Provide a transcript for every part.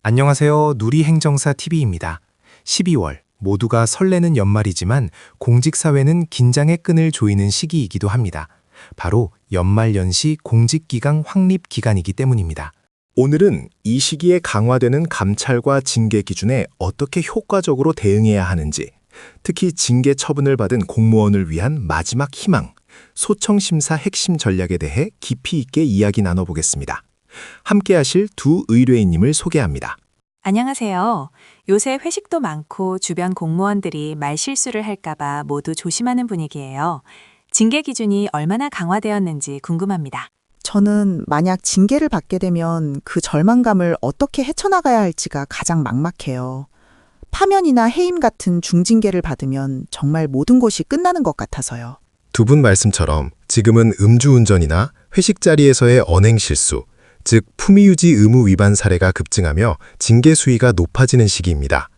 안녕하세요. 누리행정사 TV입니다. 12월, 모두가 설레는 연말이지만 공직사회는 긴장의 끈을 조이는 시기이기도 합니다. 바로 연말연시 공직기강 확립 기간이기 때문입니다. 오늘은 이 시기에 강화되는 감찰과 징계 기준에 어떻게 효과적으로 대응해야 하는지, 특히 징계 처분을 받은 공무원을 위한 마지막 희망, 소청심사 핵심 전략에 대해 깊이 있게 이야기 나눠보겠습니다. 함께 하실 두 의뢰인님을 소개합니다. 안녕하세요. 요새 회식도 많고 주변 공무원들이 말실수를 할까봐 모두 조심하는 분위기예요. 징계 기준이 얼마나 강화되었는지 궁금합니다. 저는 만약 징계를 받게 되면 그 절망감을 어떻게 헤쳐나가야 할지가 가장 막막해요. 파면이나 해임 같은 중징계를 받으면 정말 모든 것이 끝나는 것 같아서요. 두 분 말씀처럼 지금은 음주운전이나 회식 자리에서의 언행 실수, 즉 품위유지 의무 위반 사례가 급증하며 징계 수위가 높아지는 시기입니다.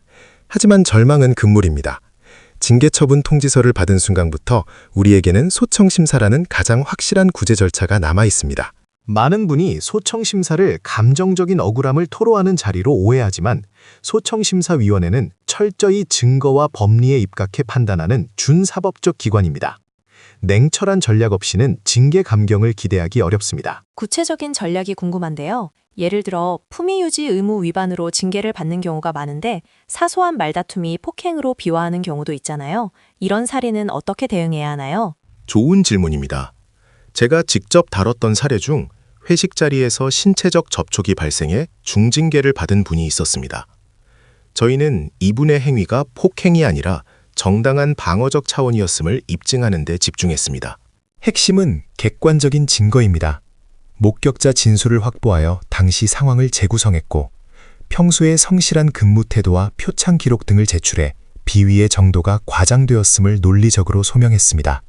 하지만 절망은 금물입니다. 징계 처분 통지서를 받은 순간부터 우리에게는 소청심사라는 가장 확실한 구제 절차가 남아 있습니다. 많은 분이 소청심사를 감정적인 억울함을 토로하는 자리로 오해하지만 소청심사위원회는 철저히 증거와 법리에 입각해 판단하는 준사법적 기관입니다. 냉철한 전략 없이는 징계 감경을 기대하기 어렵습니다. 구체적인 전략이 궁금한데요. 예를 들어 품위유지 의무 위반으로 징계를 받는 경우가 많은데 사소한 말다툼이 폭행으로 비화하는 경우도 있잖아요. 이런 사례는 어떻게 대응해야 하나요? 좋은 질문입니다. 제가 직접 다뤘던 사례 중 회식 자리에서 신체적 접촉이 발생해 중징계를 받은 분이 있었습니다. 저희는 이분의 행위가 폭행이 아니라 정당한 방어적 차원이었음을 입증하는 데 집중했습니다. 핵심은 객관적인 증거입니다. 목격자 진술을 확보하여 당시 상황을 재구성했고 평소의 성실한 근무 태도와 표창 기록 등을 제출해 비위의 정도가 과장되었음을 논리적으로 소명했습니다.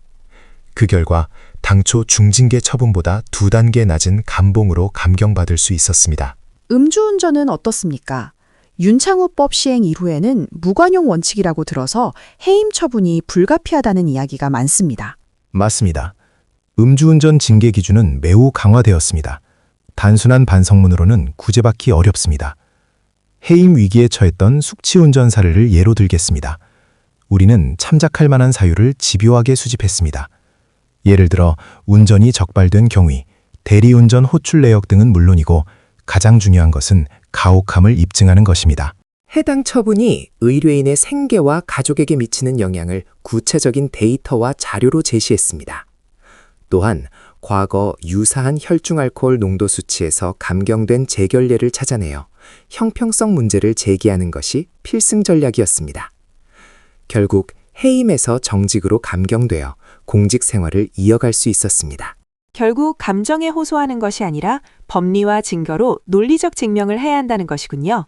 그 결과 당초 중징계 처분보다 2단계 낮은 감봉으로 감경받을 수 있었습니다. 음주운전은 어떻습니까? 윤창호법 시행 이후에는 무관용 원칙이라고 들어서 해임 처분이 불가피하다는 이야기가 많습니다. 맞습니다. 음주운전 징계 기준은 매우 강화되었습니다. 단순한 반성문으로는 구제받기 어렵습니다. 해임 위기에 처했던 숙취운전 사례를 예로 들겠습니다. 우리는 참작할 만한 사유를 집요하게 수집했습니다. 예를 들어 운전이 적발된 경위, 대리운전 호출 내역 등은 물론이고 가장 중요한 것은 가혹함을 입증하는 것입니다. 해당 처분이 의뢰인의 생계와 가족에게 미치는 영향을 구체적인 데이터와 자료로 제시했습니다. 또한 과거 유사한 혈중 알코올 농도 수치에서 감경된 재결례를 찾아내어 형평성 문제를 제기하는 것이 필승 전략이었습니다. 결국 해임에서 정직으로 감경되어 공직 생활을 이어갈 수 있었습니다. 결국 감정에 호소하는 것이 아니라 법리와 증거로 논리적 증명을 해야 한다는 것이군요.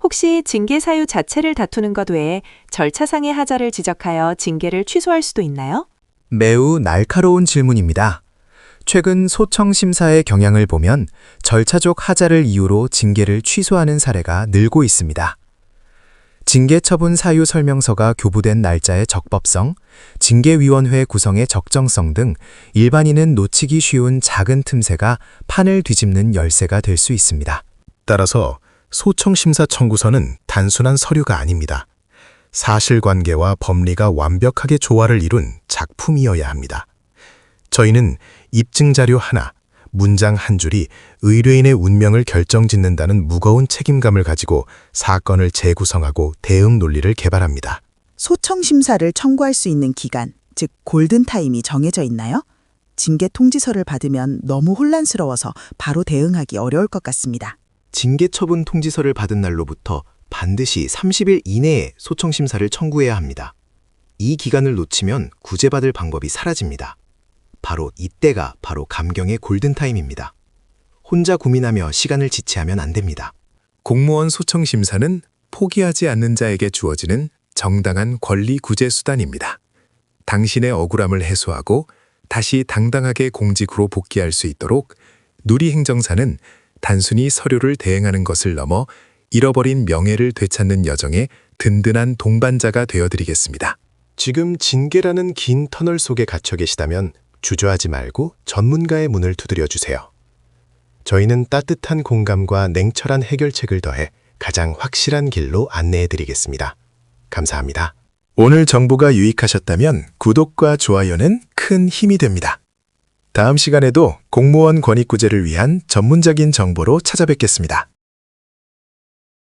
혹시 징계 사유 자체를 다투는 것 외에 절차상의 하자를 지적하여 징계를 취소할 수도 있나요? 매우 날카로운 질문입니다. 최근 소청심사의 경향을 보면 절차적 하자를 이유로 징계를 취소하는 사례가 늘고 있습니다. 징계 처분 사유 설명서가 교부된 날짜의 적법성, 징계위원회 구성의 적정성 등 일반인은 놓치기 쉬운 작은 틈새가 판을 뒤집는 열쇠가 될 수 있습니다. 따라서 소청심사 청구서는 단순한 서류가 아닙니다. 사실관계와 법리가 완벽하게 조화를 이룬 작품이어야 합니다. 저희는 입증자료 하나, 문장 한 줄이 의뢰인의 운명을 결정짓는다는 무거운 책임감을 가지고 사건을 재구성하고 대응 논리를 개발합니다. 소청심사를 청구할 수 있는 기간, 즉 골든타임이 정해져 있나요? 징계 통지서를 받으면 너무 혼란스러워서 바로 대응하기 어려울 것 같습니다. 징계 처분 통지서를 받은 날로부터 반드시 30일 이내에 소청심사를 청구해야 합니다. 이 기간을 놓치면 구제받을 방법이 사라집니다. 바로 이때가 바로 감경의 골든타임입니다. 혼자 고민하며 시간을 지체하면 안 됩니다. 공무원 소청심사는 포기하지 않는 자에게 주어지는 정당한 권리 구제 수단입니다. 당신의 억울함을 해소하고 다시 당당하게 공직으로 복귀할 수 있도록 누리행정사는 단순히 서류를 대행하는 것을 넘어 잃어버린 명예를 되찾는 여정에 든든한 동반자가 되어드리겠습니다. 지금 징계라는 긴 터널 속에 갇혀 계시다면 주저하지 말고 전문가의 문을 두드려 주세요. 저희는 따뜻한 공감과 냉철한 해결책을 더해 가장 확실한 길로 안내해 드리겠습니다. 감사합니다. 오늘 정보가 유익하셨다면 구독과 좋아요는 큰 힘이 됩니다. 다음 시간에도 공무원 권익구제를 위한 전문적인 정보로 찾아뵙겠습니다.